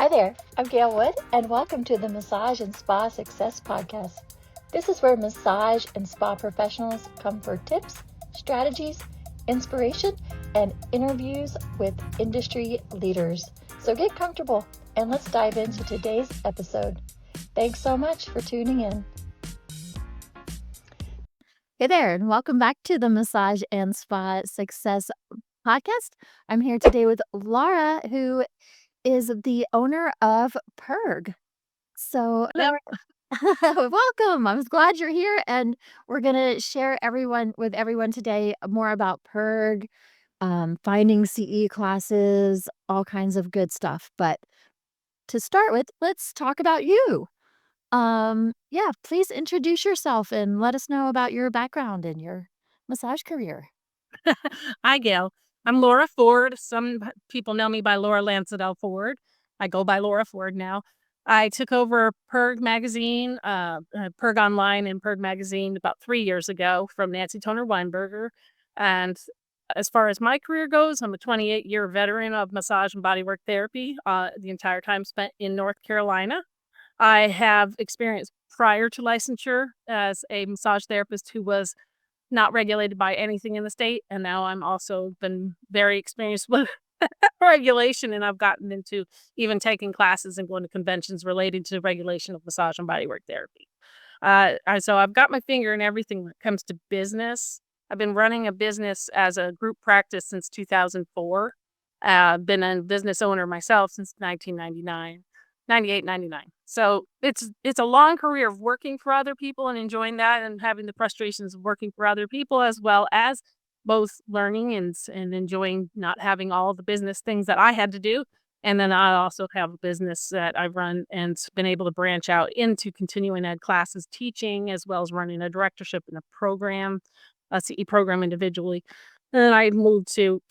Hi there, I'm Gail Wood, and welcome to the Massage and Spa Success Podcast. This is where massage and spa professionals come for tips, strategies, inspiration, and interviews with industry leaders. So get comfortable and let's dive into today's episode. Thanks so much for tuning in. Hey there, and welcome back to the Massage and Spa Success Podcast. I'm here today with Laura, who is the owner of PERG. So welcome. I was glad you're here, and we're gonna share with everyone today more about PERG, finding CE classes, all kinds of good stuff. But to start with, let's talk about you. Yeah, please introduce yourself and let us know about your background and your massage career. Hi, Gail. I'm Laura Ford. Some people know me by Laura Lancedale Ford. I go by Laura Ford now. I took over PERG magazine, PERG Online and PERG magazine about 3 years ago from Nancy Toner Weinberger. And as far as my career goes, I'm a 28-year veteran of massage and bodywork therapy, the entire time spent in North Carolina. I have experience prior to licensure as a massage therapist who was not regulated by anything in the state, and now I'm also been very experienced with regulation, and I've gotten into even taking classes and going to conventions related to regulation of massage and bodywork therapy. So I've got my finger in everything when it comes to business. I've been running a business as a group practice since 2004. Been a business owner myself since 1999. 98, 99. So it's a long career of working for other people and enjoying that and having the frustrations of working for other people, as well as both learning and enjoying not having all the business things that I had to do. And then I also have a business that I run and been able to branch out into continuing ed classes, teaching, as well as running a directorship in a program, a CE program individually. And then I moved to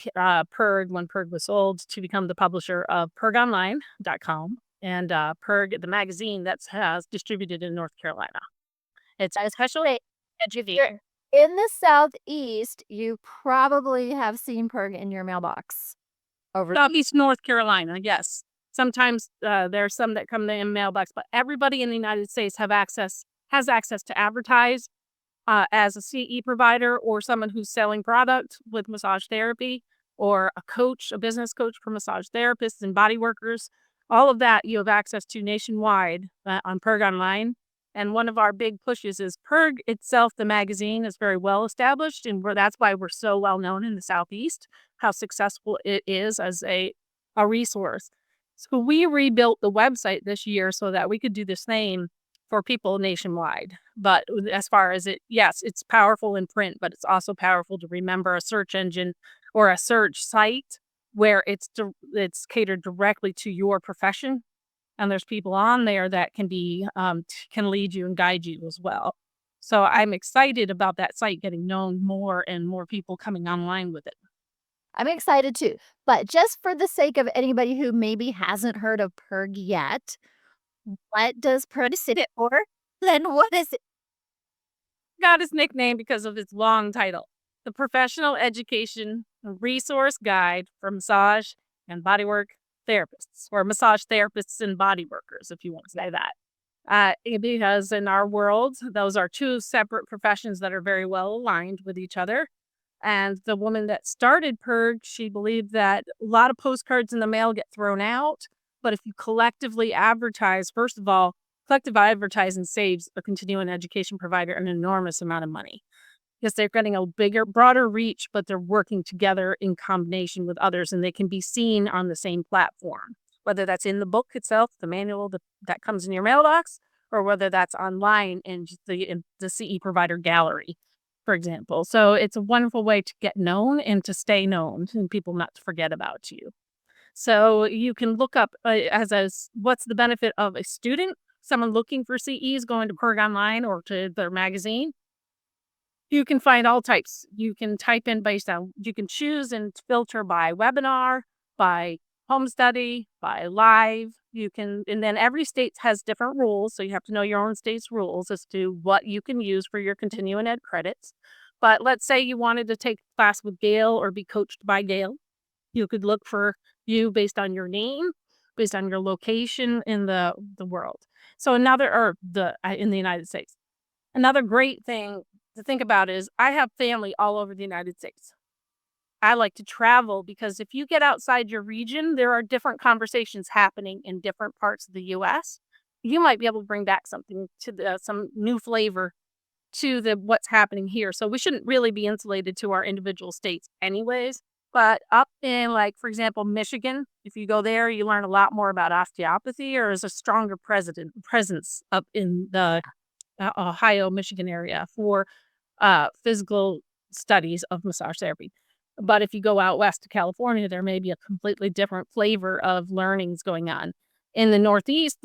PERG when PERG was sold to become the publisher of PERGonline.com and PERG, the magazine that's has distributed in North Carolina. It's especially educated. In the Southeast, you probably have seen PERG in your mailbox. Southeast North Carolina, yes. Sometimes there are some that come in mailbox, but everybody in the United States has access to advertise as a CE provider or someone who's selling product with massage therapy or a coach, a business coach for massage therapists and body workers. All of that you have access to nationwide on PERG Online. And one of our big pushes is PERG itself, the magazine, is very well established. And that's why we're so well known in the Southeast, how successful it is as a resource. So we rebuilt the website this year so that we could do the same for people nationwide. But as far as yes, it's powerful in print, but it's also powerful to remember a search engine or a search site where it's catered directly to your profession. And there's people on there that can lead you and guide you as well. So I'm excited about that site getting known more and more people coming online with it. I'm excited too. But just for the sake of anybody who maybe hasn't heard of PERG yet, what does PERG stand for? Then what is it? Got his nickname because of its long title, the Professional Education Resource Guide for Massage and Bodywork Therapists, or Massage Therapists and Body Workers, if you want to say that. Because in our world, those are two separate professions that are very well aligned with each other. And the woman that started PERG, she believed that a lot of postcards in the mail get thrown out. But if you collectively advertise, first of all, collective advertising saves a continuing education provider an enormous amount of money because they're getting a bigger, broader reach, but they're working together in combination with others and they can be seen on the same platform, whether that's in the book itself, the manual that comes in your mailbox, or whether that's online in the CE provider gallery, for example. So it's a wonderful way to get known and to stay known and people not to forget about you. So you can look up what's the benefit of a student, someone looking for CEs going to PERG Online or to their magazine. You can find all types. You can type in you can choose and filter by webinar, by home study, by live. And then every state has different rules. So you have to know your own state's rules as to what you can use for your continuing ed credits. But let's say you wanted to take a class with Gail or be coached by Gail. You could look for you based on your name based on your location in the world. So another or the in the United States. Another great thing to think about is I have family all over the United States. I like to travel because if you get outside your region, there are different conversations happening in different parts of the US. You might be able to bring back something to some new flavor to the what's happening here. So we shouldn't really be insulated to our individual states anyways. But up in like, for example, Michigan, if you go there, you learn a lot more about osteopathy or is a stronger presence up in the Ohio, Michigan area for physical studies of massage therapy. But if you go out west to California, there may be a completely different flavor of learnings going on. In the Northeast,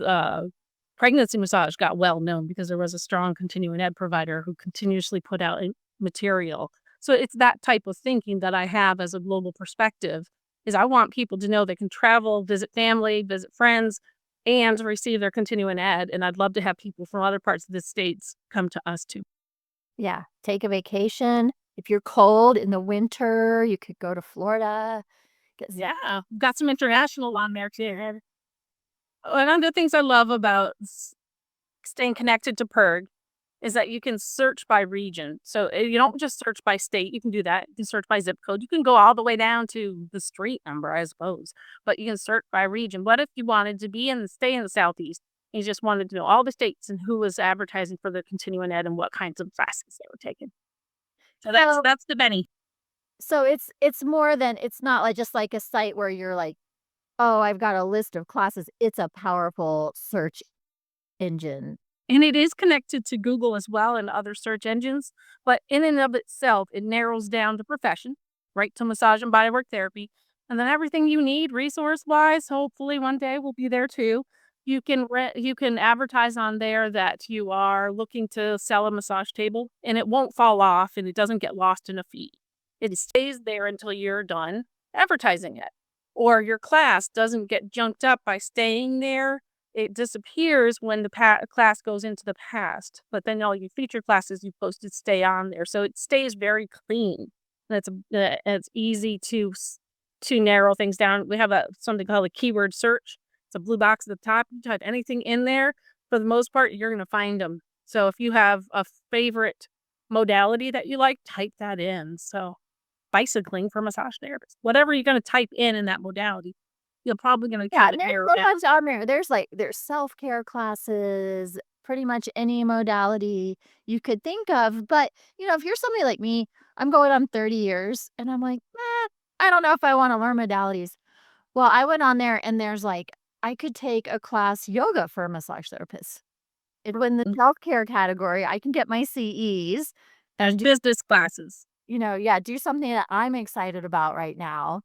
pregnancy massage got well known because there was a strong continuing ed provider who continuously put out material. So it's that type of thinking that I have as a global perspective is I want people to know they can travel, visit family, visit friends, and receive their continuing ed. And I'd love to have people from other parts of the states come to us too. Yeah, take a vacation. If you're cold in the winter, you could go to Florida. 'Cause Yeah, got some international on there too. One of the things I love about staying connected to PERG is that you can search by region. So you don't just search by state. You can do that. You can search by zip code. You can go all the way down to the street number, I suppose. But you can search by region. What if you wanted to be in the stay in the southeast? You just wanted to know all the states and who was advertising for the continuing ed and what kinds of classes they were taking. So so that's the Benny. so it's more than it's not like just like a site where you're like, "Oh, I've got a list of classes." It's a powerful search engine. And it is connected to Google as well and other search engines, but in and of itself, it narrows down the profession, right to massage and bodywork therapy, and then everything you need resource-wise, hopefully one day will be there too. You can advertise on there that you are looking to sell a massage table, and it won't fall off, and it doesn't get lost in a feed. It stays there until you're done advertising it, or your class doesn't get junked up by staying there. It disappears when the class goes into the past, but then all your future classes you posted stay on there, so it stays very clean. And it's easy to narrow things down. We have a something called a keyword search. It's a blue box at the top. You type anything in there, for the most part, you're gonna find them. So if you have a favorite modality that you like, type that in. So bicycling for massage therapists, whatever you're gonna type in that modality, you're probably gonna Yeah, get and it there's narrowed so down. much on there. There's self-care classes, pretty much any modality you could think of, but, if you're somebody like me, I'm going on 30 years, and I'm like, I don't know if I wanna learn modalities." Well, I went on there and there's, like I could take a class yoga for a massage therapist. And in the self-care category, I can get my CEs There's and business classes. yeah, do something that I'm excited about right now.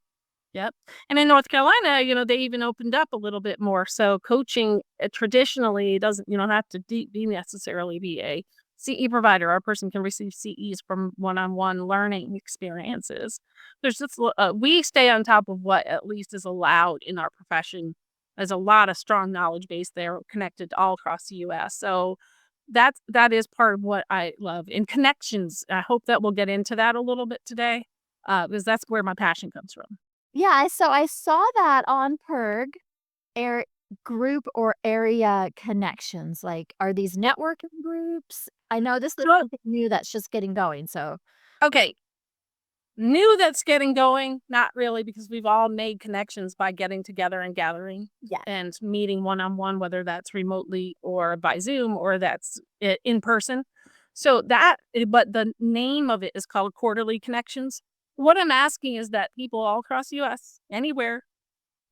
Yep. And in North Carolina, they even opened up a little bit more. So coaching traditionally doesn't, you don't have to be necessarily be a CE provider. Our person can receive CEs from one-on-one learning experiences. There's just, we stay on top of what at least is allowed in our profession. There's a lot of strong knowledge base there connected all across the US. So that is part of what I love. In connections, I hope that we'll get into that a little bit today, because that's where my passion comes from. Yeah, I saw that on PERG, air group or area connections, like, are these networking groups? I know this is Well, something new that's just getting going, so okay, new that's getting going, not really, because we've all made connections by getting together and gathering yeah. and meeting one on one, whether that's remotely or by Zoom or that's in person. So but the name of it is called Quarterly Connections. What I'm asking is that people all across the US, anywhere,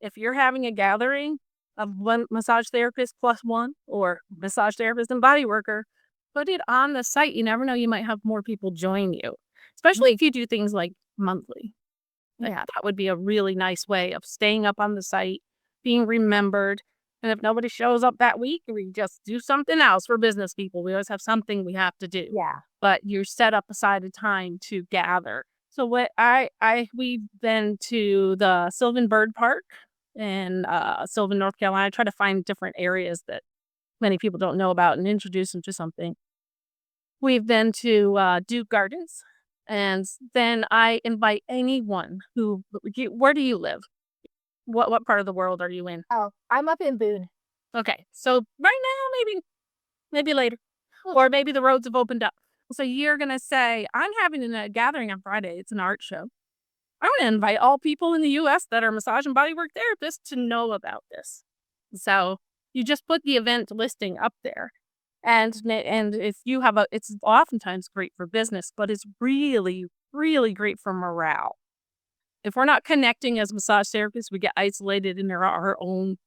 if you're having a gathering of one massage therapist plus one or massage therapist and body worker, put it on the site. You never know, you might have more people join you, especially if you do things like monthly. Yeah. That would be a really nice way of staying up on the site, being remembered. And if nobody shows up that week, we just do something else for business people. We always have something we have to do, Yeah. but you set up aside a time to gather. So what we've been to the Sylvan Bird Park in Sylvan, North Carolina. I try to find different areas that many people don't know about and introduce them to something. We've been to Duke Gardens, and then I invite anyone who. Where do you live? What part of the world are you in? Oh, I'm up in Boone. Okay, so right now, maybe later, Hmm. or maybe the roads have opened up. So you're gonna say, "I'm having a gathering on Friday. It's an art show. I'm gonna invite all people in the US that are massage and bodywork therapists to know about this." So you just put the event listing up there. And if you have a it's oftentimes great for business, but it's really, really great for morale. If we're not connecting as massage therapists, we get isolated in our own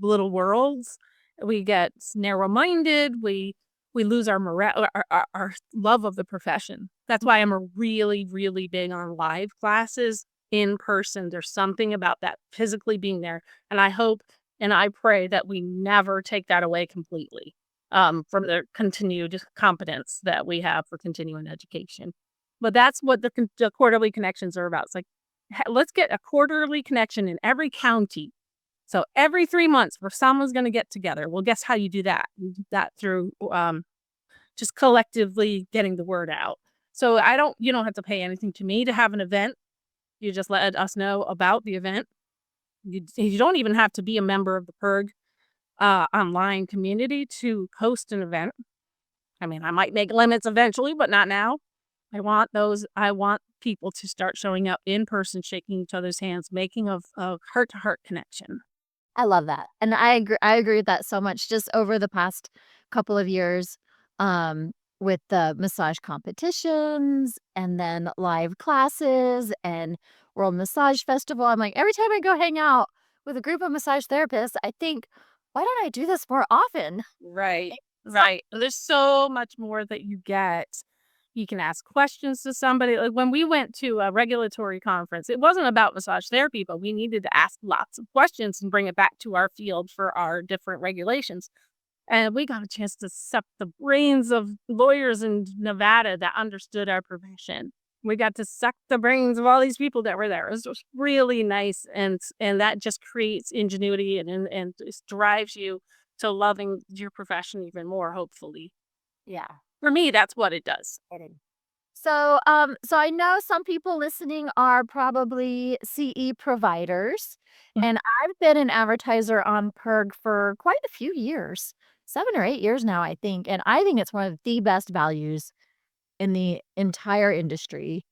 little worlds. We get narrow-minded. We lose our morale, our love of the profession. That's why I'm a really, really big on live classes in person. There's something about that physically being there, and I hope and I pray that we never take that away completely, from the continued competence that we have for continuing education. But that's what the quarterly connections are about. It's like, let's get a quarterly connection in every county. So every 3 months where someone's gonna get together. Well, guess how you do that? You do that through, just collectively getting the word out. So you don't have to pay anything to me to have an event. You just let us know about the event. You don't even have to be a member of the PERG, online community to host an event. I mean, I might make limits eventually, but not now. I want people to start showing up in person, shaking each other's hands, making a heart-to-heart connection. I love that, and I agree with that so much just over the past couple of years, with the massage competitions and then live classes and World Massage Festival, I'm like, every time I go hang out with a group of massage therapists, I think, "Why don't I do this more often?" Right, So right. There's so much more that you get. You can ask questions to somebody. Like when we went to a regulatory conference, it wasn't about massage therapy, but we needed to ask lots of questions and bring it back to our field for our different regulations. And we got a chance to suck the brains of lawyers in Nevada that understood our profession. We got to suck the brains of all these people that were there. It was just really nice, and that just creates ingenuity and just drives you to loving your profession even more, hopefully. yeah. For me, that's what it does. Kidding. So I know some people listening are probably CE providers, Mhm. and I've been an advertiser on PERG for quite a few years, 7 or 8 years now, I think, and I think it's one of the best values in the entire industry.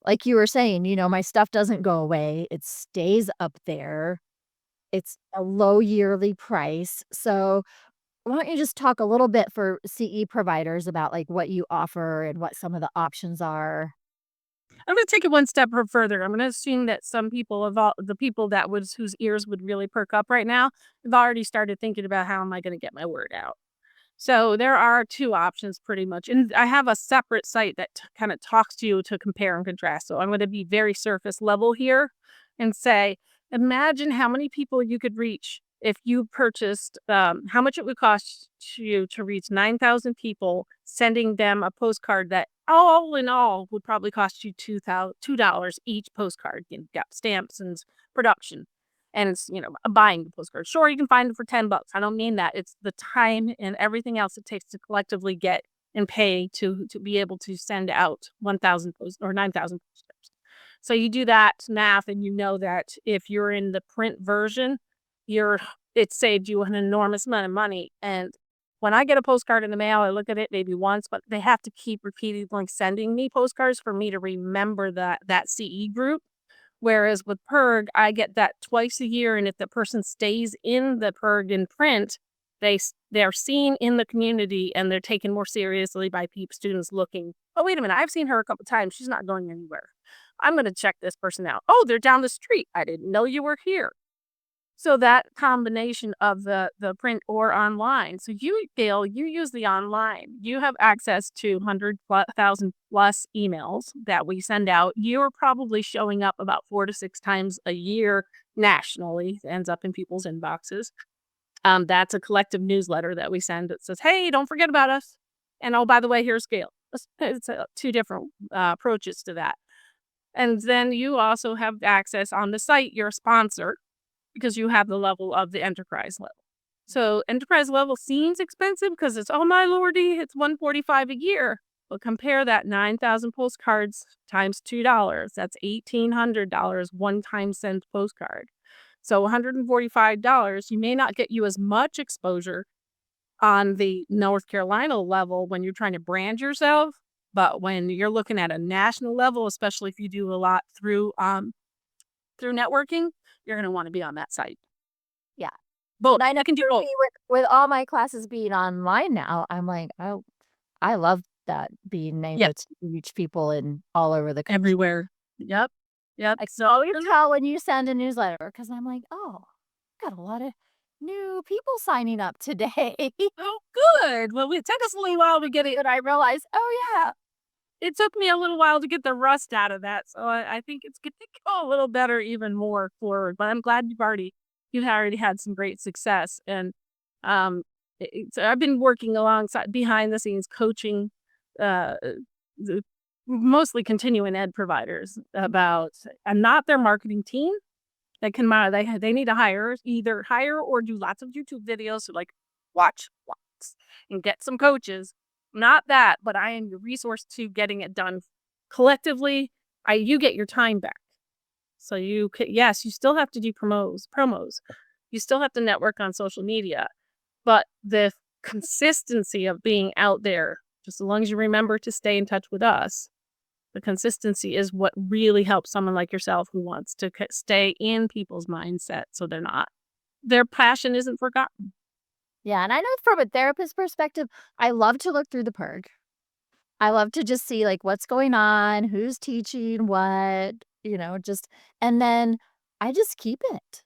Like you were saying, my stuff doesn't go away, it stays up there. It's a low yearly price. So why don't you just talk a little bit for CE providers about, like, what you offer and what some of the options are? I'm gonna take it one step further. I'm gonna assume that some people of all the people that was whose ears would really perk up right now have already started thinking about how am I gonna get my word out. So there are 2 options pretty much, and I have a separate site that kinda talks to you to compare and contrast. So I'm gonna be very surface level here and say, imagine how many people you could reach if you purchased, how much it would cost you to reach 9,000 people, sending them a postcard that all in all would probably cost you $2 each postcard. You got stamps and production. And it's, buying the postcard. Sure, you can find it for $10. I don't mean that. It's the time and everything else it takes to collectively get and pay to be able to send out 1,000 post or 9,000 postcards. So you do that math and you know that if you're in the print version, you're it saved you an enormous amount of money. And when I get a postcard in the mail, I look at it maybe once, but they have to keep repeatedly sending me postcards for me to remember that CE group. Whereas with PERG, I get that twice a year, and if the person stays in the PERG in print, they're seen in the community and they're taken more seriously by students looking. Oh, wait a minute! I've seen her a couple times. She's not going anywhere. I'm going to check this person out. Oh, they're down the street. I didn't know you were here. So that combination of the print or online. So you, Gail, you use the online. You have access to 100,000 plus emails that we send out. You're probably showing up about 4 to 6 times a year nationally. It ends up in people's inboxes. That's a collective newsletter that we send that says, "Hey, don't forget about us." And oh, by the way, here's Gail. It's 2 different approaches to that. And then you also have access on the site. You're a sponsor because you have the level of the enterprise level. So enterprise level seems expensive because it's, oh my lordy, it's 145 a year. But compare that 9,000 postcards times $2. That's $1,800 one time sent postcard. So $145, you may not get you as much exposure on the North Carolina level when you're trying to brand yourself, but when you're looking at a national level, especially if you do a lot through networking, you're gonna wanna be on that site. Yeah. Both. And I know I can do for both. me with all my classes being online now, I'm like, "Oh, I love that being able Yes, to reach people in all over the country." everywhere. Yep. Yep. I can So always tell when you send a newsletter because 'cause I'm like, "Oh, got a lot of new people signing up today." oh, good. Well, it took us a little while to get it. And I realized, "Oh, yeah." It took me a little while to get the rust out of that, so I think it's gonna go a little better even more forward, but I'm glad you've already had some great success, and, so I've been working alongside behind the scenes coaching, uh, the mostly continuing ed providers about I'm not their marketing team. They need to either hire or do lots of YouTube videos, so, like, watch lots and get some coaches. Not that, but I am your resource to getting it done collectively. You get your time back. So yes, you still have to do promos. You still have to network on social media, but the consistency of being out there, just as long as you remember to stay in touch with us, the consistency is what really helps someone like yourself who wants to stay in people's mindset so their passion isn't forgotten. Yeah, and I know from a therapist perspective, I love to look through the PERG. I love to just see, like, what's going on, who's teaching what, just and then I just keep it.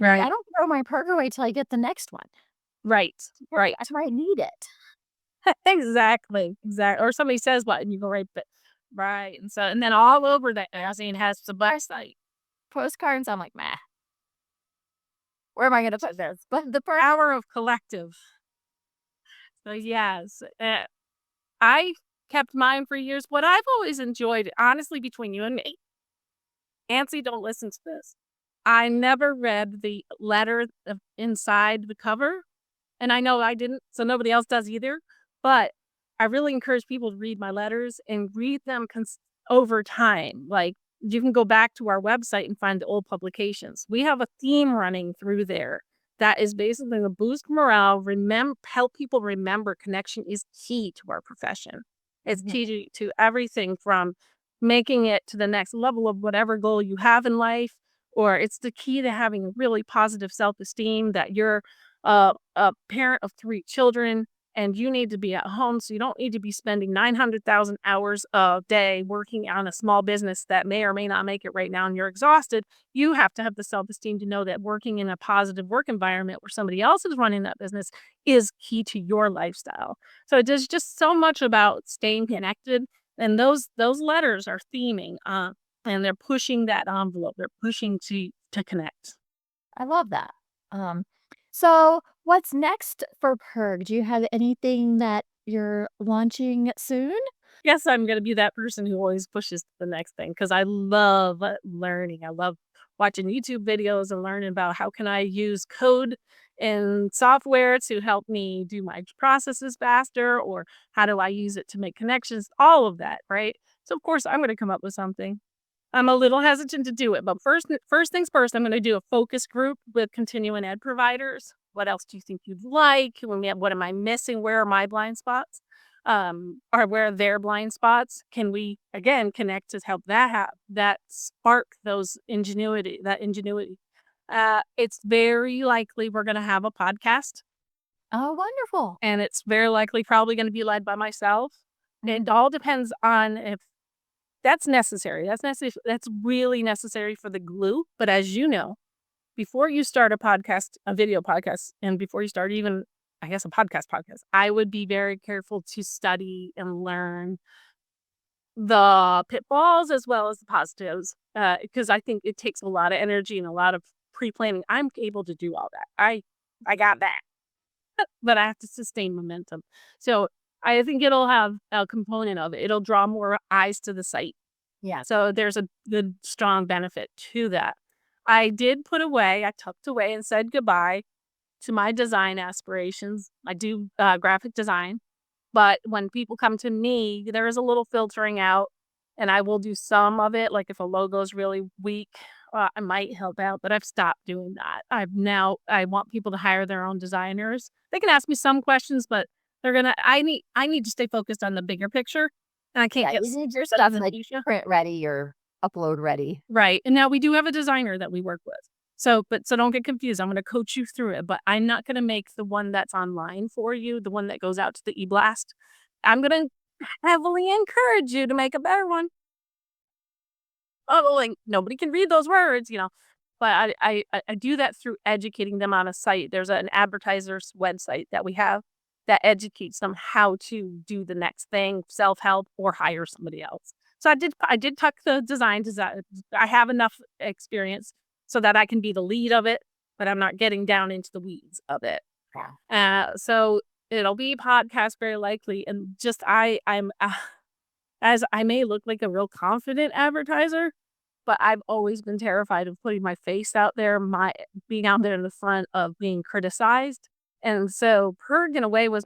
I Right. don't throw my PERG away till I get the next one. Right. I Right. might need it. Exactly. Exactly. Or somebody says what and you go right, but right. And then all over that magazine has the website. Postcards, I'm like, "Meh, where am I gonna put this?" But the PERG. Hour of collective. So yes. I kept mine for years. What I've always enjoyed, honestly, between you and me, Nancy, don't listen to this. I never read the letter inside the cover. And I know I didn't, so nobody else does either, but I really encourage people to read my letters and read them over time. Like, you can go back to our website and find the old publications. We have a theme running through there that is basically to boost morale, help people remember connection is key to our profession. It's Mhm. key to everything from making it to the next level of whatever goal you have in life, or it's the key to having a really positive self-esteem that you're a parent of 3 children, and you need to be at home, so you don't need to be spending 900,000 hours a day working on a small business that may or may not make it right now, and you're exhausted. You have to have the self-esteem to know that working in a positive work environment where somebody else is running that business is key to your lifestyle. So it does just so much about staying connected, and those letters are theming, and they're pushing that envelope. They're pushing to connect. I love that. Um, so what's next for PERG? Do you have anything that you're launching soon? Guess I'm gonna be that person who always pushes to the next thing because I love learning. I love watching YouTube videos and learning about how can I use code and software to help me do my processes faster, or how do I use it to make connections, all of that, right? So of course I'm gonna come up with something. I'm a little hesitant to do it, but first things first, I'm gonna do a focus group with continuing ed providers. What else do you think you'd like? What am I missing? Where are my blind spots? Or where are their blind spots? Can we again connect to help that spark that ingenuity? It's very likely we're gonna have a podcast, Oh, wonderful. and it's very likely probably gonna be led by myself. Mhm. It all depends on if that's necessary. That's really necessary for the glue, but as you know, before you start a video podcast, and before you start even, I guess, a podcast, I would be very careful to study and learn the pitfalls as well as the positives, because I think it takes a lot of energy and a lot of pre-planning. I'm able to do all that. I got that, but I have to sustain momentum. So, I think it'll have a component of it. It'll draw more eyes to the site. Yeah. So there's a good strong benefit to that. I tucked away and said goodbye to my design aspirations. I do graphic design, but when people come to me, there is a little filtering out, and I will do some of it. Like if a logo is really weak I might help out, but I've stopped doing that. I want people to hire their own designers. They can ask me some questions, but I need to stay focused on the bigger picture, and I can't Yeah, get you need your stuck stuff, in the like, minutia. print ready or upload ready. Right, and now we do have a designer that we work with. So don't get confused, I'm gonna coach you through it, but I'm not gonna make the one that's online for you, the one that goes out to the e-blast. I'm gonna heavily encourage you to make a better one. Oh, like, nobody can read those words, but I do that through educating them on a site. There's an advertiser's website that we have that educates them how to do the next thing, self-help or hire somebody else. So I did tuck the design. I have enough experience so that I can be the lead of it, but I'm not getting down into the weeds of it. Yeah. So it'll be podcast very likely, and just I'm as I may look like a real confident advertiser, but I've always been terrified of putting my face out there, my being out there in the front of being criticized. And so PERG in a way it was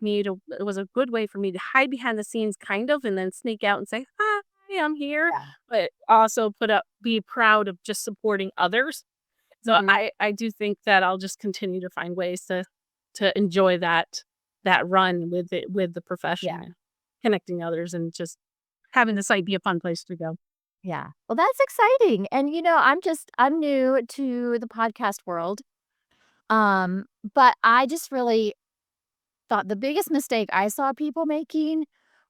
a good way for me to hide behind the scenes kind of and then sneak out and say, "Hi, I'm here," Yeah. but also be proud of just supporting others. So Mhm. I do think that I'll just continue to find ways to enjoy that run with the profession Yeah. and connecting others and just having the site be a fun place to go. Yeah. Well, that's exciting, and, I'm new to the podcast world, um, but I just really thought the biggest mistake I saw people making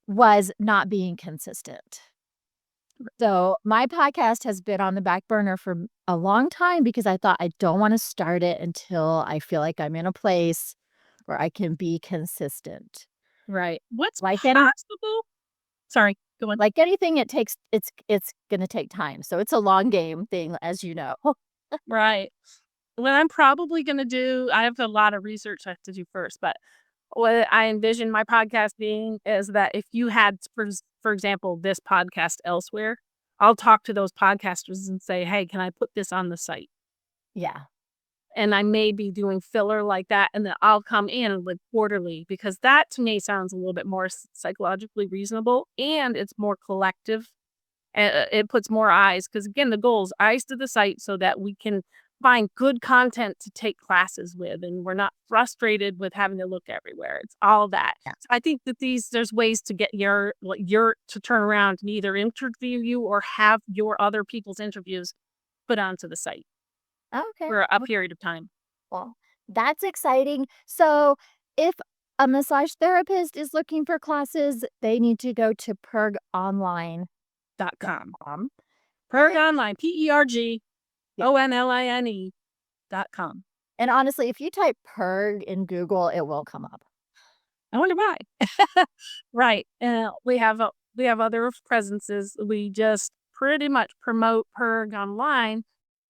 was not being consistent. So, my podcast has been on the back burner for a long time because I thought I don't wanna start it until I feel like I'm in a place where I can be consistent. Right. What's Like any possible Sorry, go on. like anything, it's gonna take time, so it's a long game thing, as you know. Right. What I'm probably gonna do I have a lot of research I have to do first, but what I envision my podcast being is that if you had, for example, this podcast elsewhere, I'll talk to those podcasters and say, "Hey, can I put this on the site?" Yeah. And I may be doing filler like that, and then I'll come in like quarterly because that to me sounds a little bit more psychologically reasonable and it's more collective. It puts more eyes because again, the goal is eyes to the site so that we can find good content to take classes with, and we're not frustrated with having to look everywhere. It's all that. Yeah. So I think that there's ways to get your to turn around and either interview you or have your other people's interviews put onto the site Okay. for a period of time. Well, that's exciting. So, if a massage therapist is looking for classes, they need to go to pergonline.com. .com. Perg Online, Yeah. PERGONLINE.com. And honestly, if you type "perg" in Google, it will come up. I wonder why. Right. We have other presences. We just pretty much promote PERG online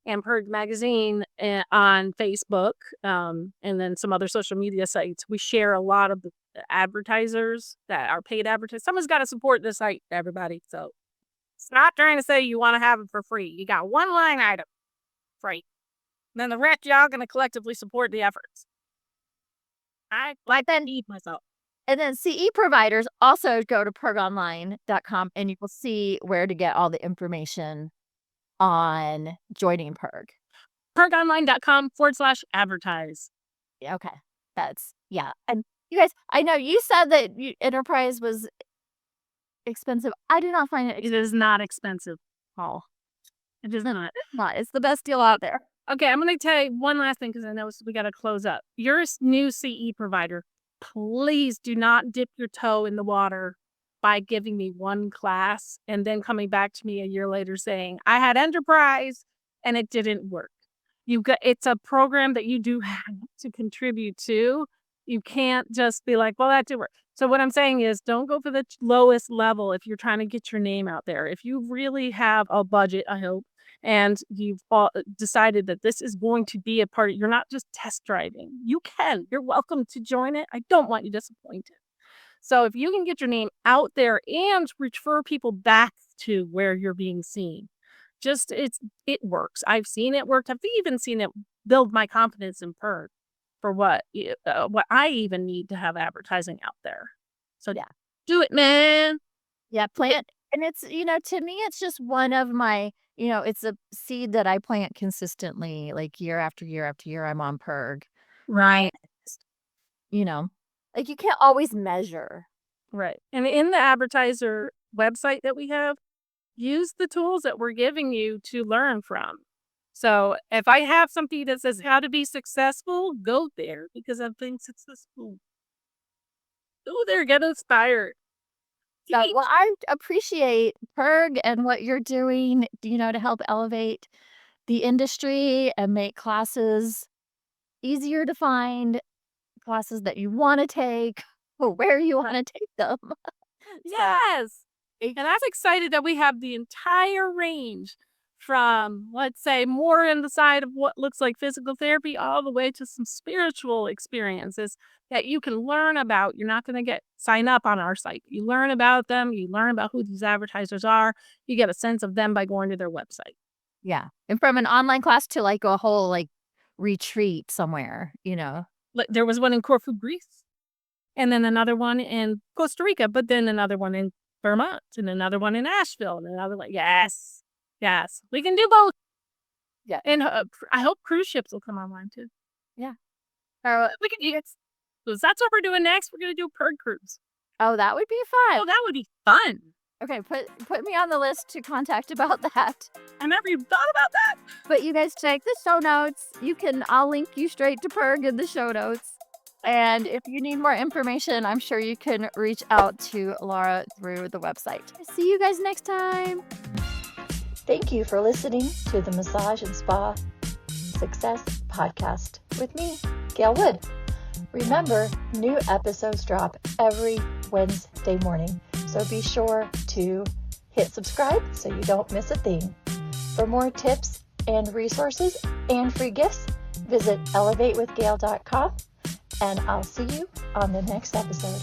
and PERG magazine on Facebook, and then some other social media sites. We share a lot of the advertisers that are paid advertisers. Someone's got to support this site, everybody. So it's not trying to say you want to have it for free. You got one line item free. Then the rest y'all gonna collectively support the efforts. I like But to then feed myself. and then CE providers also go to pergonline.com, and you will see where to get all the information on joining Perg. PERGOnline.com/advertise. Yeah, okay. That's yeah, and you guys, I know you said that you Enterprise was expensive. I do not find it It is not expensive, Paul. It is not. not. It's the best deal out there. Okay, I'm gonna tell you one last thing because I know we gotta close up. Your new CE provider, please do not dip your toe in the water by giving me one class and then coming back to me a year later saying, "I had Enterprise and it didn't work." It's a program that you do have to contribute to. You can't just be like, "Well, that did work." So what I'm saying is don't go for the lowest level if you're trying to get your name out there. If you really have a budget, I hope, and you've decided that this is going to be a part, you're not just test driving. You're welcome to join it. I don't want you disappointed. So if you can get your name out there and refer people back to where you're being seen, it works. I've seen it work. I've even seen it build my confidence in PERG for what I even need to have advertising out there. So Yeah. do it, man. Yeah, plant And it's, to me, it's just one of my, it's a seed that I plant consistently, like year after year after year. I'm on PERG. And, Right. you know, like you can't always measure. Right. And in the advertiser website that we have, use the tools that we're giving you to learn from. So if I have something that says how to be successful, go there because I've been successful. Go there, get inspired. So, well, I appreciate PERG and what you're doing, to help elevate the industry and make classes easier to find, classes that you want to take or where you want to take them. So, Yes. it- And I'm excited that we have the entire range from, let's say, more in the side of what looks like physical therapy all the way to some spiritual experiences that you can learn about. You're not going to sign up on our site. You learn about them, you learn about who these advertisers are, you get a sense of them by going to their website. yeah. And from an online class to like a whole like retreat somewhere. Like there was one in Corfu, Greece, and then another one in Costa Rica, but then another one in Vermont, and another one in Asheville, and another one. Yes, yes, we can do both. Yeah. And I hope cruise ships will come online too. Yeah. Or, We can. Yes, because that's what we're doing next. We're gonna do a PERG cruise. oh, that would be Oh, fun. that would be fun. Okay, put me on the list to contact about that. I never even thought about that. But you guys check the show notes. I'll link you straight to PERG in the show notes. And if you need more information, I'm sure you can reach out to Laura through the website. See you guys next time. Thank you for listening to the Massage and Spa Success Podcast with me, Gail Wood. Remember, new episodes drop every Wednesday morning, so be sure to hit subscribe so you don't miss a thing. For more tips and resources and free gifts, visit elevatewithgail.com, and I'll see you on the next episode.